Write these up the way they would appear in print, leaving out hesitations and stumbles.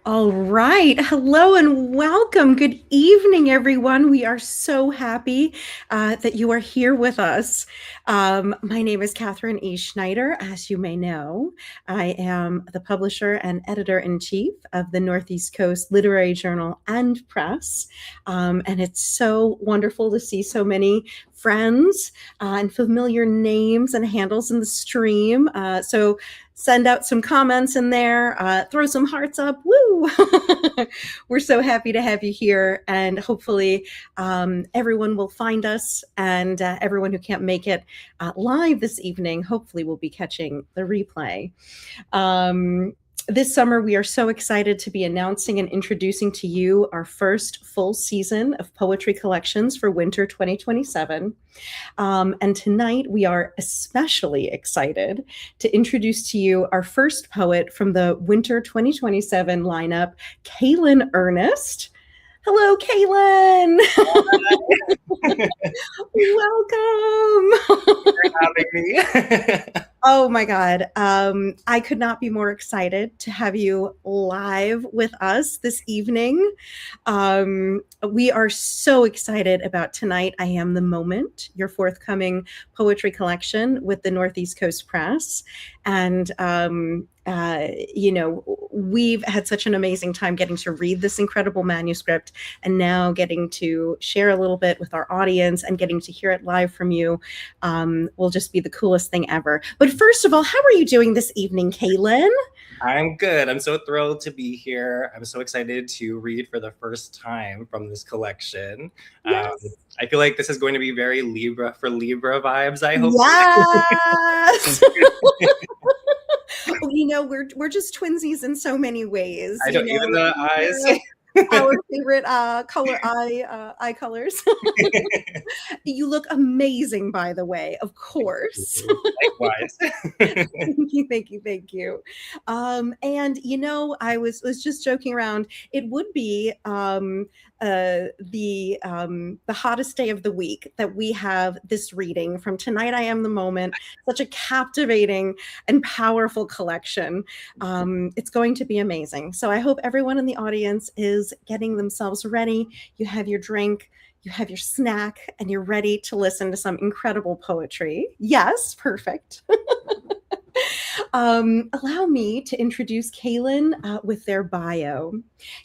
All right. Hello and welcome. Good evening, everyone. We are so happy that you are here with us. My name is Catherine E. Schneider. As you may know, I am the publisher and editor in chief of the Northeast Coast Literary Journal and Press. And it's so wonderful to see so many friends and familiar names and handles in the stream. So send out some comments in there, throw some hearts up. Woo! We're so happy to have you here, and hopefully everyone will find us, and everyone who can't make it live this evening hopefully will be catching the replay. This summer, we are so excited to be announcing and introducing to you our first full season of poetry collections for winter 2027. And tonight, we are especially excited to introduce to you our first poet from the winter 2027 lineup, Caelan Ernest. Hello, Caelan. Welcome. For having me. Oh my God. I could not be more excited to have you live with us this evening. We are so excited about tonight. I Am the Moment, your forthcoming poetry collection with the Northeast Coast Press. And we've had such an amazing time getting to read this incredible manuscript and now getting to share a little bit with our audience and getting to hear it live from you will just be the coolest thing ever. But first of all, how are you doing this evening, Caelan? I'm good. I'm so thrilled to be here. I'm so excited to read for the first time from this collection. Yes. I feel like this is going to be very Libra for Libra vibes, I hope. Yes. We're just twinsies in so many ways. I don't even the eyes. Our favorite eye colors. You look amazing, by the way, of course. Likewise. Thank you. And I was just joking around. It would be the hottest day of the week that we have this reading from Tonight I Am the Moment. Such a captivating and powerful collection. It's going to be amazing. So I hope everyone in the audience is getting themselves ready. You have your drink, you have your snack, and you're ready to listen to some incredible poetry. Yes, perfect. Allow me to introduce Caelan with their bio.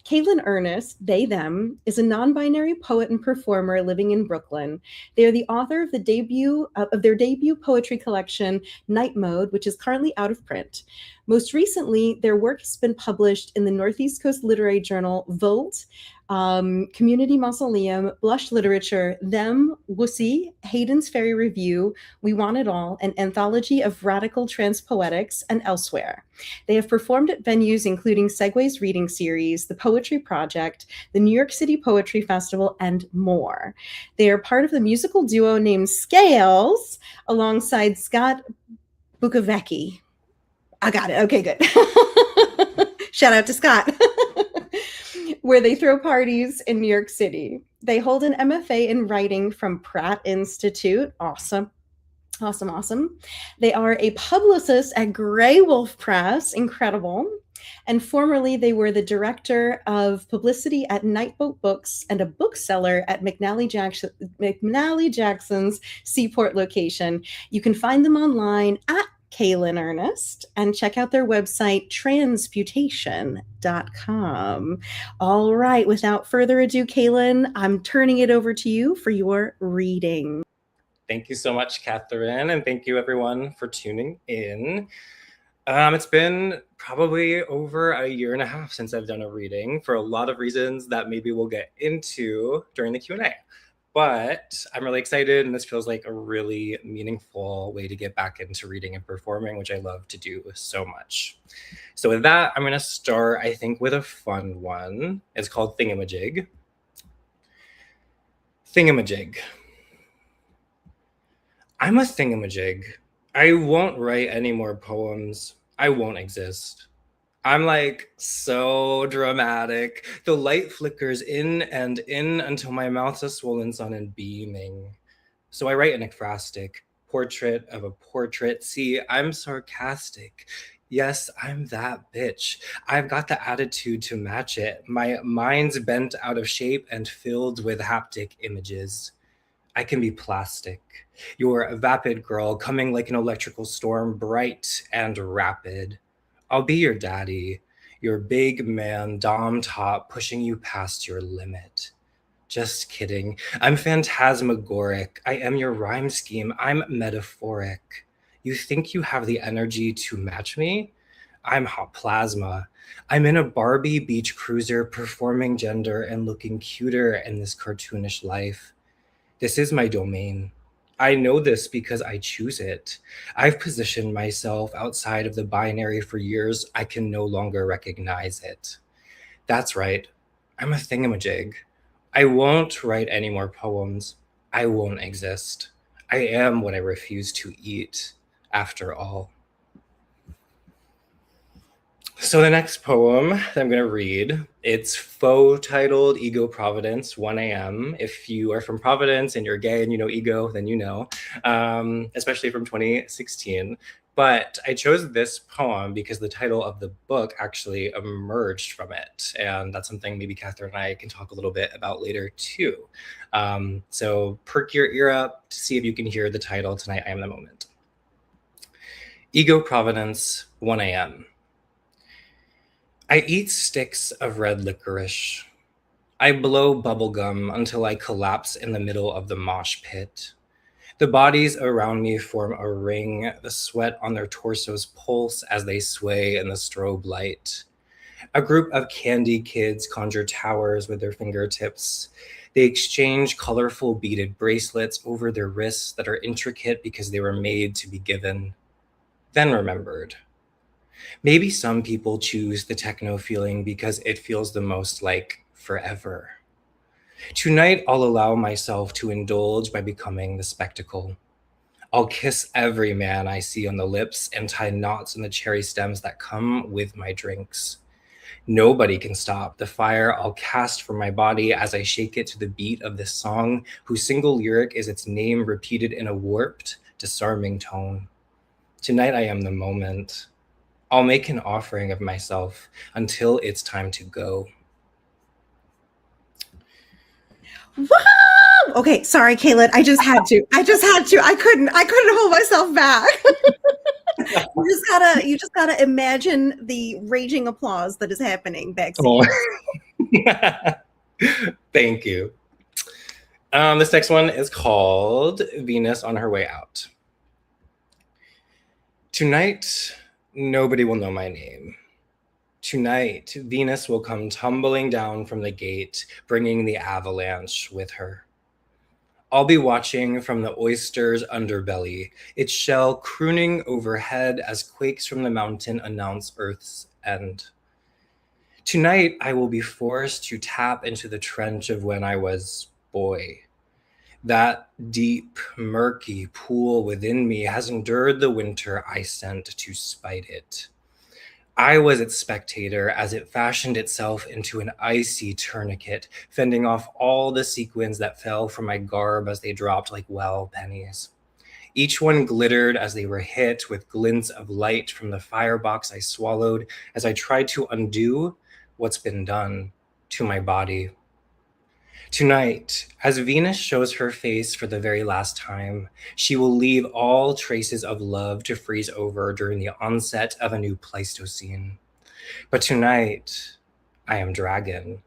Caelan Ernest, they, them, is a non-binary poet and performer living in Brooklyn. They are the author of their debut poetry collection, Night Mode, which is currently out of print. Most recently, their work has been published in the Northeast Coast Literary Journal, Volt, Community Mausoleum, Blush Literature, Them, Wussy, Hayden's Fairy Review, We Want It All, an anthology of radical trans poetics, and elsewhere. They have performed at venues including Segway's Reading Series, the Poetry Project, the New York City Poetry Festival, and more. They are part of the musical duo named Scales alongside Scott Bukoviec. I got it. Okay, good. Shout out to Scott. Where they throw parties in New York City. They hold an MFA in writing from Pratt Institute. Awesome. They are a publicist at Grey Wolf Press. Incredible. And formerly, they were the director of publicity at Nightboat Books and a bookseller at McNally Jackson's Seaport location. You can find them online at Caelan Ernest and check out their website, transputation.com. All right, without further ado, Caelan, I'm turning it over to you for your reading. Thank you so much, Catherine, and thank you everyone for tuning in. It's been probably over a year and a half since I've done a reading for a lot of reasons that maybe we'll get into during the Q&A. But I'm really excited, and this feels like a really meaningful way to get back into reading and performing, which I love to do so much. So with that, I'm going to start, I think, with a fun one. It's called Thingamajig. Thingamajig. I'm a thingamajig. I won't write any more poems. I won't exist. I'm like so dramatic. The light flickers in and in until my mouth's a swollen sun and beaming. So I write an ekphrastic portrait of a portrait. See, I'm sarcastic. Yes, I'm that bitch. I've got the attitude to match it. My mind's bent out of shape and filled with haptic images. I can be plastic. You're a vapid girl coming like an electrical storm, bright and rapid. I'll be your daddy, your big man, dom top, pushing you past your limit. Just kidding. I'm phantasmagoric. I am your rhyme scheme. I'm metaphoric. You think you have the energy to match me? I'm hot plasma. I'm in a Barbie beach cruiser performing gender and looking cuter in this cartoonish life. This is my domain. I know this because I choose it. I've positioned myself outside of the binary for years. I can no longer recognize it. That's right. I'm a thingamajig. I won't write any more poems. I won't exist. I am what I refuse to eat, after all. So the next poem that I'm going to read, it's faux titled Ego Providence, 1 a.m. If you are from Providence and you're gay and you know ego, then you know, especially from 2016. But I chose this poem because the title of the book actually emerged from it. And that's something maybe Catherine and I can talk a little bit about later too. So perk your ear up to see if you can hear the title Tonight I Am the Moment. Ego Providence, 1 a.m. I eat sticks of red licorice. I blow bubblegum until I collapse in the middle of the mosh pit. The bodies around me form a ring, the sweat on their torsos pulse as they sway in the strobe light. A group of candy kids conjure towers with their fingertips. They exchange colorful beaded bracelets over their wrists that are intricate because they were made to be given, then remembered. Maybe some people choose the techno feeling because it feels the most like forever. Tonight, I'll allow myself to indulge by becoming the spectacle. I'll kiss every man I see on the lips and tie knots in the cherry stems that come with my drinks. Nobody can stop the fire I'll cast from my body as I shake it to the beat of this song, whose single lyric is its name repeated in a warped, disarming tone. Tonight, I am the moment. I'll make an offering of myself until it's time to go. Wow! Okay, sorry, Caelan. I just had to. I couldn't hold myself back. You just gotta imagine the raging applause that is happening Oh. backstage. Thank you. This next one is called Venus on Her Way Out. Tonight, nobody will know my name. Tonight, Venus will come tumbling down from the gate, bringing the avalanche with her. I'll be watching from the oyster's underbelly, its shell crooning overhead as quakes from the mountain announce Earth's end. Tonight, I will be forced to tap into the trench of when I was boy. That deep, murky pool within me has endured the winter I sent to spite it. I was its spectator as it fashioned itself into an icy tourniquet, fending off all the sequins that fell from my garb as they dropped like well pennies. Each one glittered as they were hit with glints of light from the firebox I swallowed as I tried to undo what's been done to my body. Tonight, as Venus shows her face for the very last time, she will leave all traces of love to freeze over during the onset of a new Pleistocene. But tonight, I am dragon.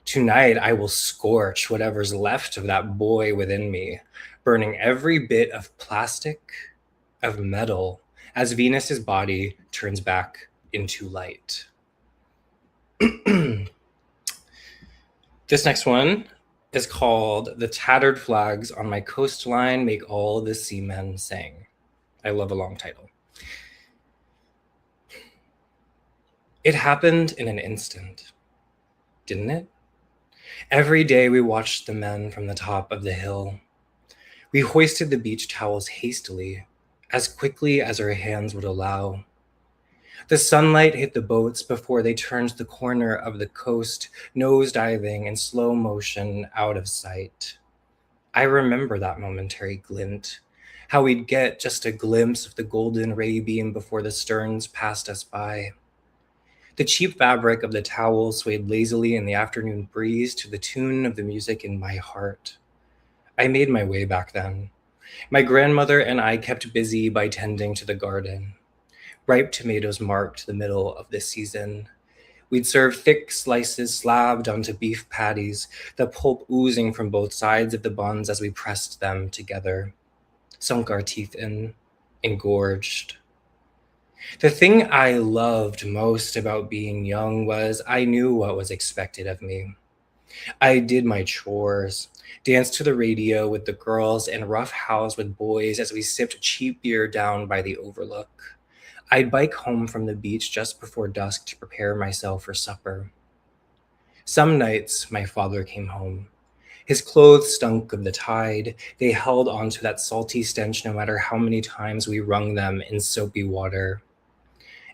Tonight, I will scorch whatever's left of that boy within me, burning every bit of plastic, of metal, as Venus's body turns back into light. This next one is called The Tattered Flags on My Coastline Make All the Seamen Sing. I love a long title. It happened in an instant, didn't it? Every day we watched the men from the top of the hill. We hoisted the beach towels hastily, as quickly as our hands would allow. The sunlight hit the boats before they turned the corner of the coast, nosediving in slow motion out of sight. I remember that momentary glint, how we'd get just a glimpse of the golden ray beam before the sterns passed us by. The cheap fabric of the towel swayed lazily in the afternoon breeze to the tune of the music in my heart. I made my way back then. My grandmother and I kept busy by tending to the garden. Ripe tomatoes marked the middle of this season. We'd serve thick slices slabbed onto beef patties, the pulp oozing from both sides of the buns as we pressed them together, sunk our teeth in, engorged. The thing I loved most about being young was I knew what was expected of me. I did my chores, danced to the radio with the girls, and roughhoused with boys as we sipped cheap beer down by the overlook. I'd bike home from the beach just before dusk to prepare myself for supper. Some nights, my father came home. His clothes stunk of the tide. They held onto that salty stench no matter how many times we wrung them in soapy water.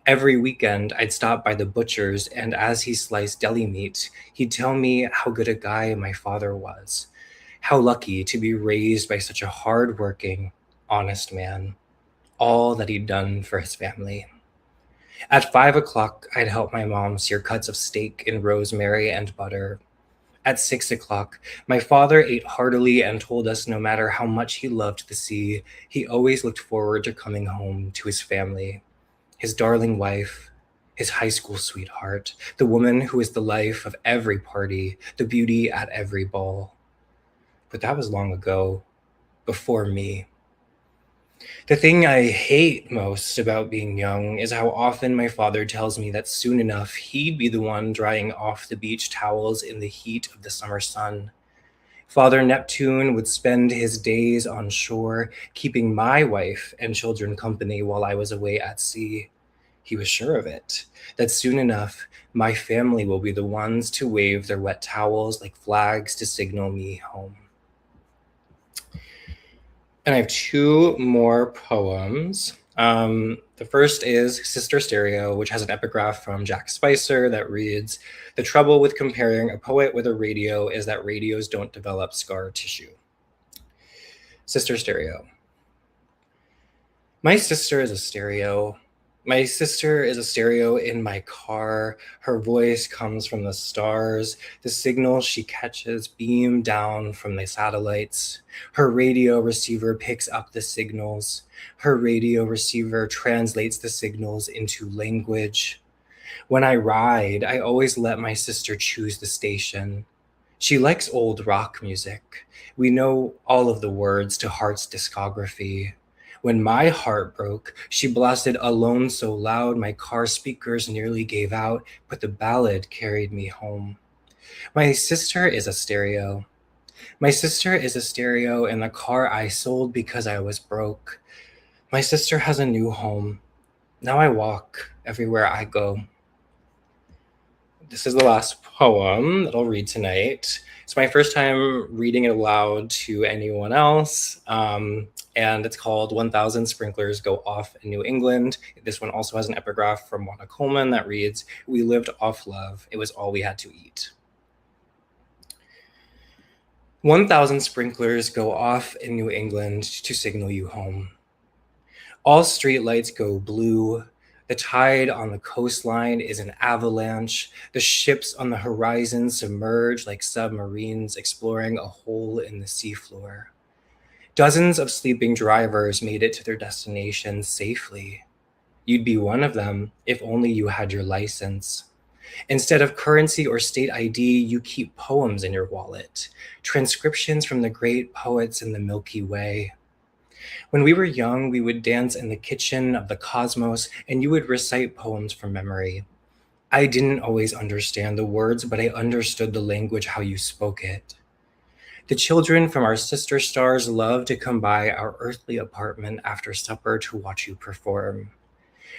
Every weekend, I'd stop by the butcher's, and as he sliced deli meat, he'd tell me how good a guy my father was, how lucky to be raised by such a hard-working, honest man, all that he'd done for his family. At 5 o'clock, I'd help my mom sear cuts of steak in rosemary and butter. At 6 o'clock, my father ate heartily and told us no matter how much he loved the sea, he always looked forward to coming home to his family, his darling wife, his high school sweetheart, the woman who was the life of every party, the beauty at every ball. But that was long ago, before me. The thing I hate most about being young is how often my father tells me that soon enough he'd be the one drying off the beach towels in the heat of the summer sun. Father Neptune would spend his days on shore, keeping my wife and children company while I was away at sea. He was sure of it, that soon enough my family will be the ones to wave their wet towels like flags to signal me home. And I have two more poems. The first is Sister Stereo, which has an epigraph from Jack Spicer that reads, "The trouble with comparing a poet with a radio is that radios don't develop scar tissue." Sister Stereo. My sister is a stereo. My sister is a stereo in my car. Her voice comes from the stars. The signals she catches beam down from the satellites. Her radio receiver picks up the signals. Her radio receiver translates the signals into language. When I ride, I always let my sister choose the station. She likes old rock music. We know all of the words to Heart's discography. When my heart broke, she blasted Alone so loud my car speakers nearly gave out, but the ballad carried me home. My sister is a stereo. My sister is a stereo in the car I sold because I was broke. My sister has a new home. Now I walk everywhere I go. This is the last poem that I'll read tonight. It's my first time reading it aloud to anyone else, and it's called 1,000 Sprinklers Go Off in New England. This one also has an epigraph from Wanda Coleman that reads, "We lived off love. It was all we had to eat." 1,000 sprinklers go off in New England to signal you home. All streetlights go blue. The tide on the coastline is an avalanche. The ships on the horizon submerge like submarines exploring a hole in the seafloor. Dozens of sleeping drivers made it to their destination safely. You'd be one of them if only you had your license. Instead of currency or state ID, you keep poems in your wallet, transcriptions from the great poets in the Milky Way. When we were young, we would dance in the kitchen of the cosmos, and you would recite poems from memory. I didn't always understand the words, but I understood the language, how you spoke it. The children from our sister stars loved to come by our earthly apartment after supper to watch you perform.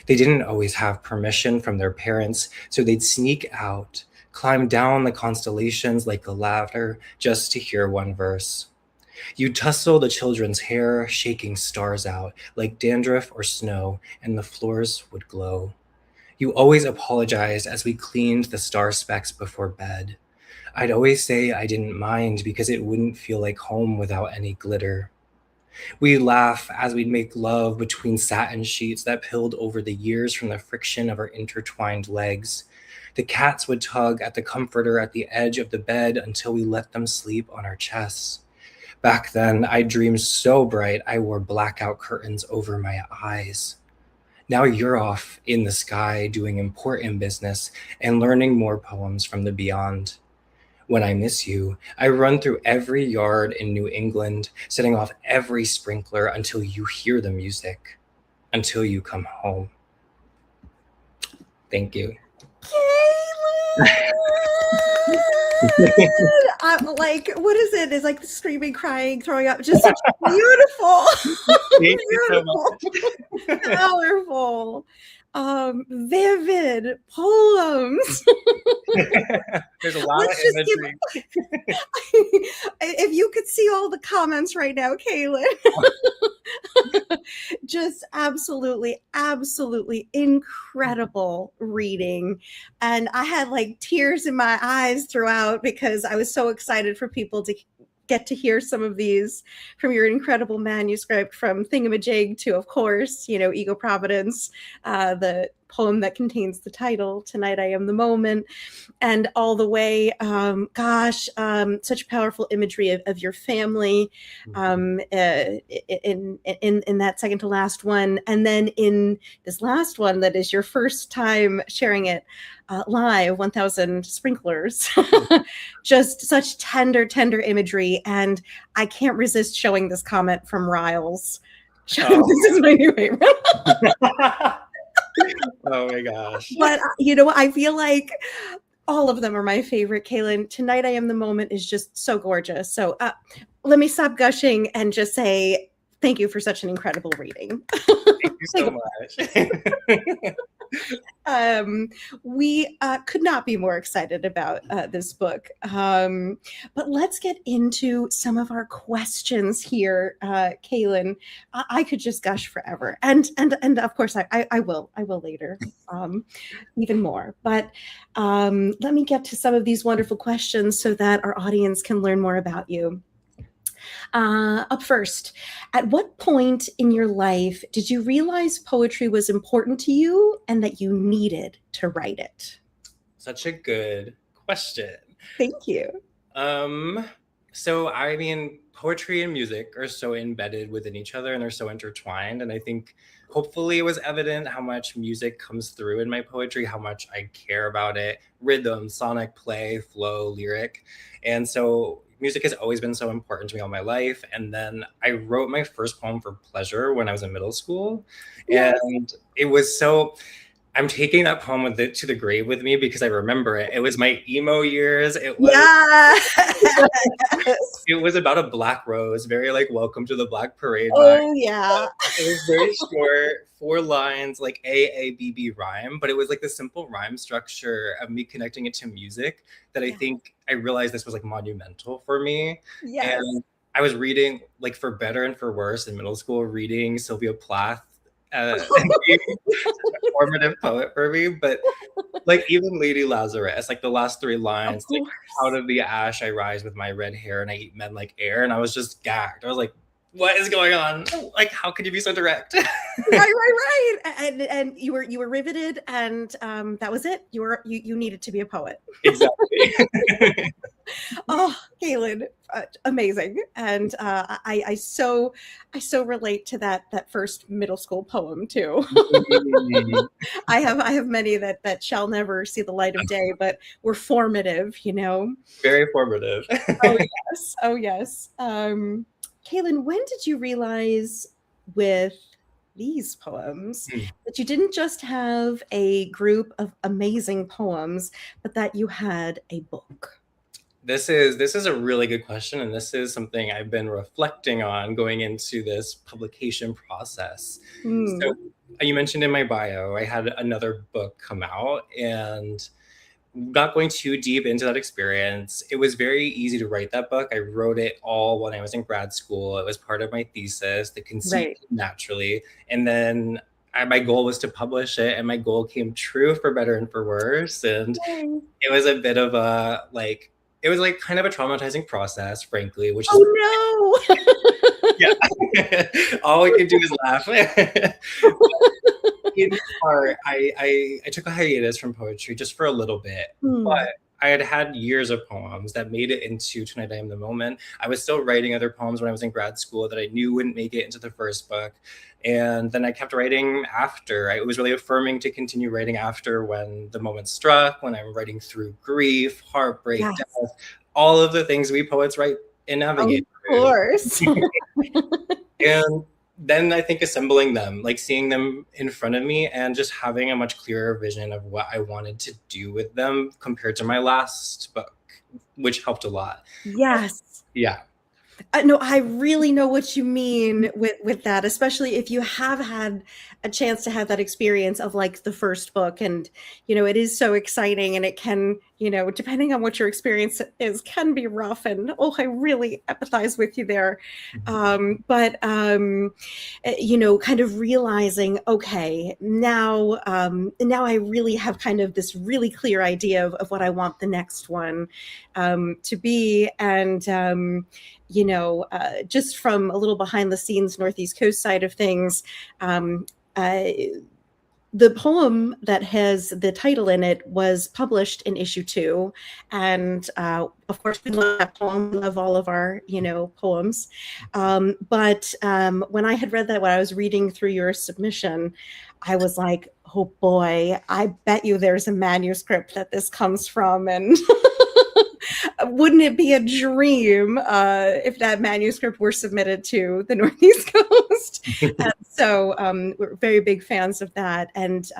They didn't always have permission from their parents, so they'd sneak out, climb down the constellations like a ladder just to hear one verse. You'd tussle the children's hair, shaking stars out like dandruff or snow, and the floors would glow. You always apologized as we cleaned the star specks before bed. I'd always say I didn't mind because it wouldn't feel like home without any glitter. We'd laugh as we'd make love between satin sheets that pilled over the years from the friction of our intertwined legs. The cats would tug at the comforter at the edge of the bed until we let them sleep on our chests. Back then, I dreamed so bright I wore blackout curtains over my eyes. Now you're off in the sky doing important business and learning more poems from the beyond. When I miss you, I run through every yard in New England, setting off every sprinkler until you hear the music, until you come home. Thank you. I'm like, what is it? It's like screaming, crying, throwing up. Just beautiful, Thank you so beautiful, powerful, vivid poems. There's a lot of Let's just imagery. if you could see all the comments right now, Caelan. Just absolutely, absolutely incredible reading. And I had like tears in my eyes throughout because I was so excited for people to get to hear some of these from your incredible manuscript, from Thingamajig to, of course, Ego Providence, the poem that contains the title, Tonight I Am the Moment, and all the way, such powerful imagery of your family in that second to last one. And then in this last one, that is your first time sharing it live, 1,000 sprinklers. Just such tender, tender imagery. And I can't resist showing this comment from Riles. Oh. This is my new favorite. Oh my gosh. But, I feel like all of them are my favorite, Caelan. Tonight I Am the Moment is just so gorgeous. So let me stop gushing and just say thank you for such an incredible reading. Thank you so much. We could not be more excited about this book. But let's get into some of our questions here, Caelan. I could just gush forever, and of course I will later, even more. But let me get to some of these wonderful questions so that our audience can learn more about you. Up first, at what point in your life did you realize poetry was important to you and that you needed to write it? Such a good question. Thank you. So I mean, poetry and music are so embedded within each other and they're so intertwined. And I think hopefully it was evident how much music comes through in my poetry, how much I care about it, rhythm, sonic play, flow, lyric. And so music has always been so important to me all my life. And then I wrote my first poem for pleasure when I was in middle school. Yes. And it was so, I'm taking that poem to the grave with me because I remember it. It was my emo years. It was, it was about a black rose, very like Welcome to the Black Parade. Oh, yeah. It was very short, 4 lines, like A-A-B-B rhyme, but it was like the simple rhyme structure of me connecting it to music that I think I realized this was like monumental for me. Yes. And I was reading, like, for better and for worse in middle school, reading Sylvia Plath, a formative poet for me. But like even Lady Lazarus, like the last 3 lines, like, out of the ash I rise with my red hair and I eat men like air. And I was just gagged. I was like, what is going on? Like, how could you be so direct? Right. And you were riveted, and that was it. You needed to be a poet. Exactly. Oh, Caelan, amazing. And I so relate to that first middle school poem too. I have many that shall never see the light of day, but were formative, Very formative. Oh yes. Caelan, when did you realize with these poems that you didn't just have a group of amazing poems, but that you had a book? This is a really good question, and this is something I've been reflecting on going into this publication process. So you mentioned in my bio, I had another book come out, and not going too deep into that experience, it was very easy to write that book. I wrote it all when I was in grad school. It was part of my thesis. The conceit came naturally. And then my goal was to publish it, and my goal came true for better and for worse. And it was a bit of a, like, it was like kind of a traumatizing process, frankly, which is Yeah. All we can do is laugh. In part, I took a hiatus from poetry just for a little bit, but Hmm. I had had years of poems that made it into Tonight I Am the Moment. I was still writing other poems when I was in grad school that I knew wouldn't make it into the first book. And then I kept writing after. It was really affirming to continue writing after when the moment struck, when I'm writing through grief, heartbreak, death, Yes, all of the things we poets write and of navigate through. course. And then I think assembling them, like seeing them in front of me and just having a much clearer vision of what I wanted to do with them compared to my last book, which helped a lot. Yes. Yeah. No, I really know what you mean with that, especially if you have had a chance to have that experience of like the first book, and it is so exciting, and it can, depending on what your experience is, can be rough. And oh, I really empathize with you there. But kind of realizing, okay, now I really have kind of this really clear idea of what I want the next one to be, and just from a little behind the scenes Northeast Coast side of things, um, uh, the poem that has the title in it was published in issue 2. And of course, we love that poem. We love all of our, poems. But when I had read that, when I was reading through your submission, I was like, oh boy, I bet you there's a manuscript that this comes from. And wouldn't it be a dream if that manuscript were submitted to the Northeast Coast? And so we're very big fans of that, and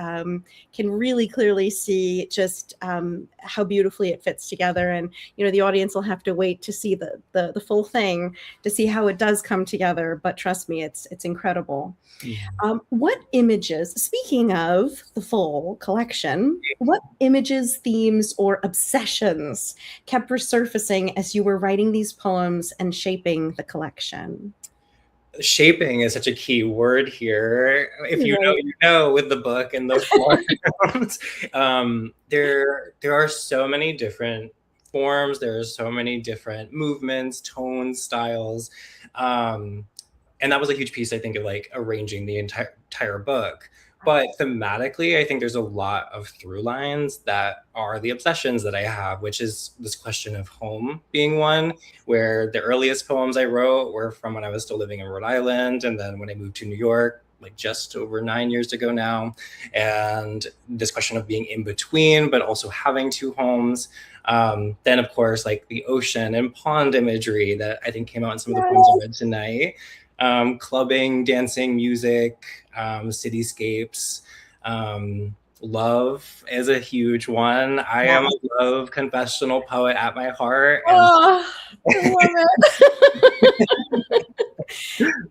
can really clearly see just how beautifully it fits together. And the audience will have to wait to see the full thing to see how it does come together. But trust me, it's incredible. What images, speaking of the full collection, what images, themes, or obsessions kept resurfacing as you were writing these poems and shaping the collection? Shaping is such a key word here. If you know, Right. you know, with the book and the forms. There are so many different forms. There are so many different movements, tones, styles. And that was a huge piece, I think, of like arranging the entire book. But thematically, I think there's a lot of through lines that are the obsessions that I have, which is this question of home being one, where the earliest poems I wrote were from when I was still living in Rhode Island. And then when I moved to New York, like just over 9 years ago now. And this question of being in between, but also having two homes. Then, of course, like the ocean and pond imagery that I think came out in some of the poems I read tonight. Clubbing, dancing, music, cityscapes. Love is a huge one. I am Yes. a love confessional poet at my heart. And Oh, I love it.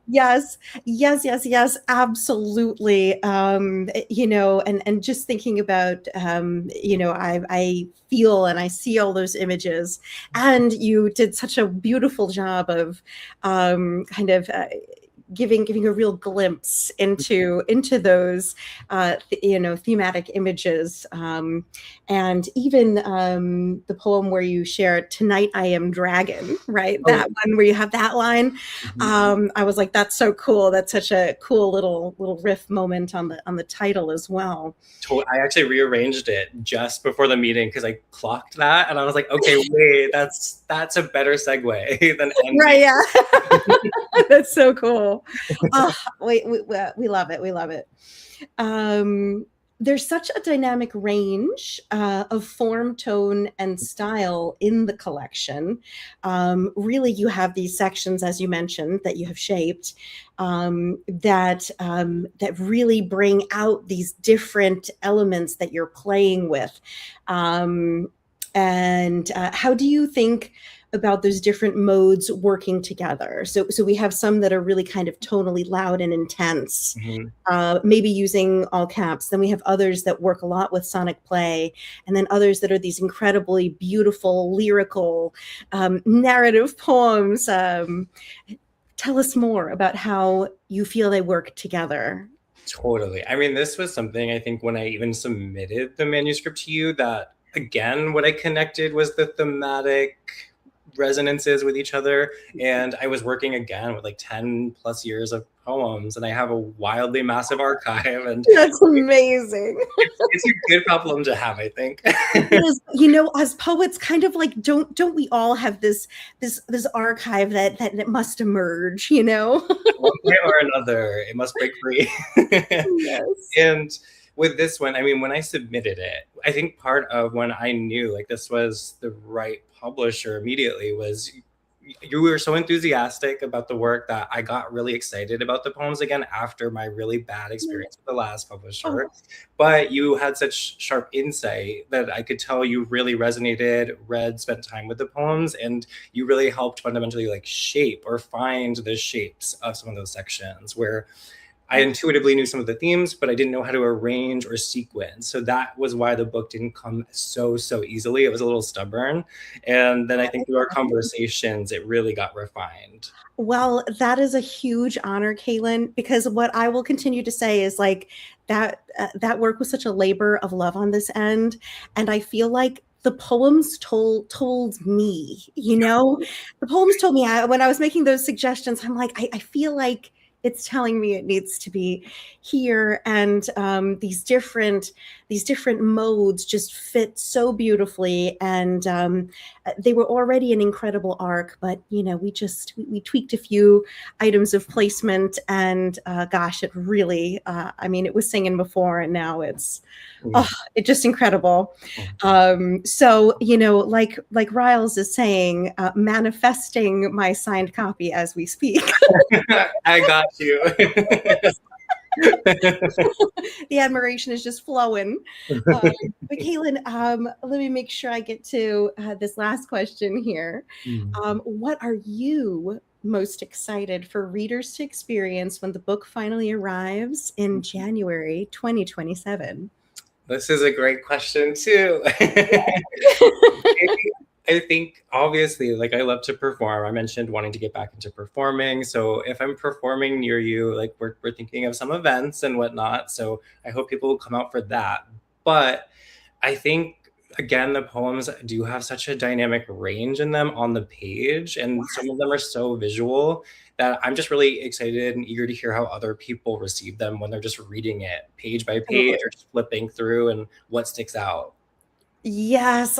Yes, yes, yes, yes, absolutely. And just thinking about, I feel and I see all those images, and you did such a beautiful job of kind of giving a real glimpse into those thematic images, and even the poem where you share "Tonight I Am Dragon," right? oh, That one where you have that line. I was like, that's so cool. That's such a cool little riff moment on the title as well. I actually rearranged it just before the meeting because I clocked that and I was like, okay, wait, that's a better segue than ending. Right, yeah. That's so cool. Oh, we love it. We love it. Um, there's such a dynamic range of form, tone, and style in the collection. Really, you have these sections, as you mentioned, that you have shaped, that really bring out these different elements that you're playing with. And how do you think about those different modes working together? So we have some that are really kind of tonally loud and intense, Mhm. maybe using all caps. Then we have others that work a lot with sonic play, and then others that are these incredibly beautiful, lyrical, narrative poems. Tell us more about how you feel they work together. Totally. I mean, this was something I think when I even submitted the manuscript to you that again, what I connected was the thematic resonances with each other. And I was working again with like 10 plus years of poems, and I have a wildly massive archive, and That's amazing. it's a good problem to have, I think. Yes, you know, as poets, kind of like don't we all have this archive that it must emerge, you know? One way or another, it must break free. Yes. And with this one, I mean, when I submitted it, I think part of when I knew like this was the right publisher immediately was you were so enthusiastic about the work that I got really excited about the poems again after my really bad experience with the last publisher. Oh, But you had such sharp insight that I could tell you really resonated, read, spent time with the poems, and you really helped fundamentally like shape or find the shapes of some of those sections where I intuitively knew some of the themes, but I didn't know how to arrange or sequence. So that was why the book didn't come so easily. It was a little stubborn. And then I think through our conversations, it really got refined. well, that is a huge honor, Caelan, because what I will continue to say is like that work was such a labor of love on this end, and I feel like the poems told me, you know, the poems told me when I was making those suggestions, I'm like, I feel like it's telling me it needs to be here, and these different modes just fit so beautifully, and they were already an incredible arc, but you know, we tweaked a few items of placement, and gosh, it really, I mean, it was singing before, and now oh, it's just incredible. So you know, like Riles is saying, manifesting my signed copy as we speak. I got you. The admiration is just flowing. But Caelan, let me make sure I get to this last question here. What are you most excited for readers to experience when the book finally arrives in January 2027? This is a great question too. I think obviously, like I love to perform. I mentioned wanting to get back into performing. So if I'm performing near you, like we're thinking of some events and whatnot. So I hope people will come out for that. But I think again, the poems do have such a dynamic range in them on the page, and some of them are so visual that I'm just really excited and eager to hear how other people receive them when they're just reading it page by page or just flipping through and what sticks out. Yes,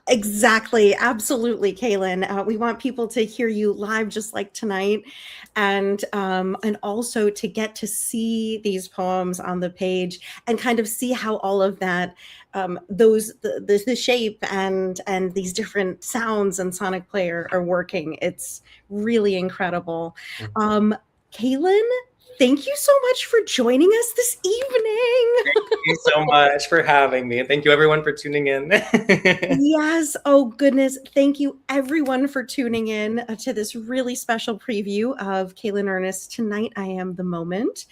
exactly. Absolutely, Caelan. We want people to hear you live just like tonight, and also to get to see these poems on the page and kind of see how all of that, the shape and these different sounds and sonic player are working. It's really incredible. Caelan, thank you so much for joining us this evening. Thank you so much for having me. And thank you everyone for tuning in. Yes. Oh, goodness. Thank you, everyone, for tuning in to this really special preview of Caelan Ernest. Tonight, I Am the Moment.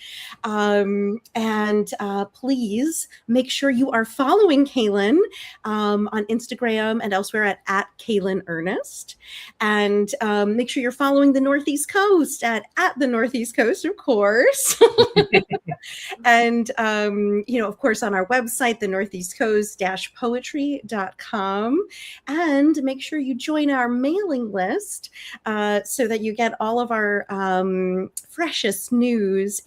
And please make sure you are following Caelan on Instagram and elsewhere at Caelan Ernest. And make sure you're following the Northeast Coast at the Northeast Coast, of course. And, you know, of course, on our website, the Northeast Coast poetry.com. And make sure you join our mailing list so that you get all of our freshest news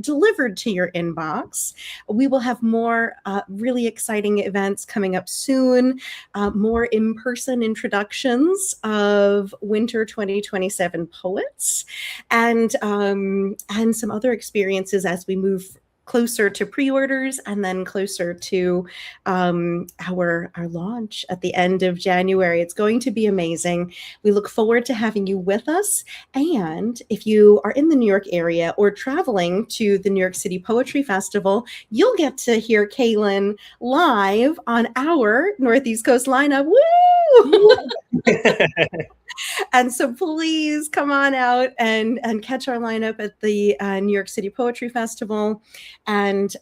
delivered to your inbox. We will have more really exciting events coming up soon, more in-person introductions of winter 2027 poets, and some other experiences as we move closer to pre-orders and then closer to our launch at the end of January. It's going to be amazing. We look forward to having you with us. And if you are in the New York area or traveling to the New York City Poetry Festival, you'll get to hear Caelan live on our Northeast Coast lineup. Woo! And so please come on out and catch our lineup at the New York City Poetry Festival. And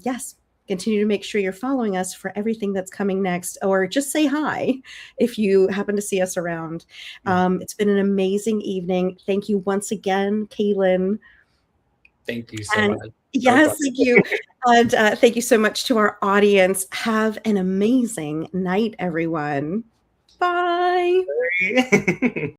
yes, continue to make sure you're following us for everything that's coming next, or just say hi if you happen to see us around. It's been an amazing evening. Thank you once again, Caelan. Thank you so much. Yes, thank you. And thank you so much to our audience. Have an amazing night, everyone. Bye. Bye.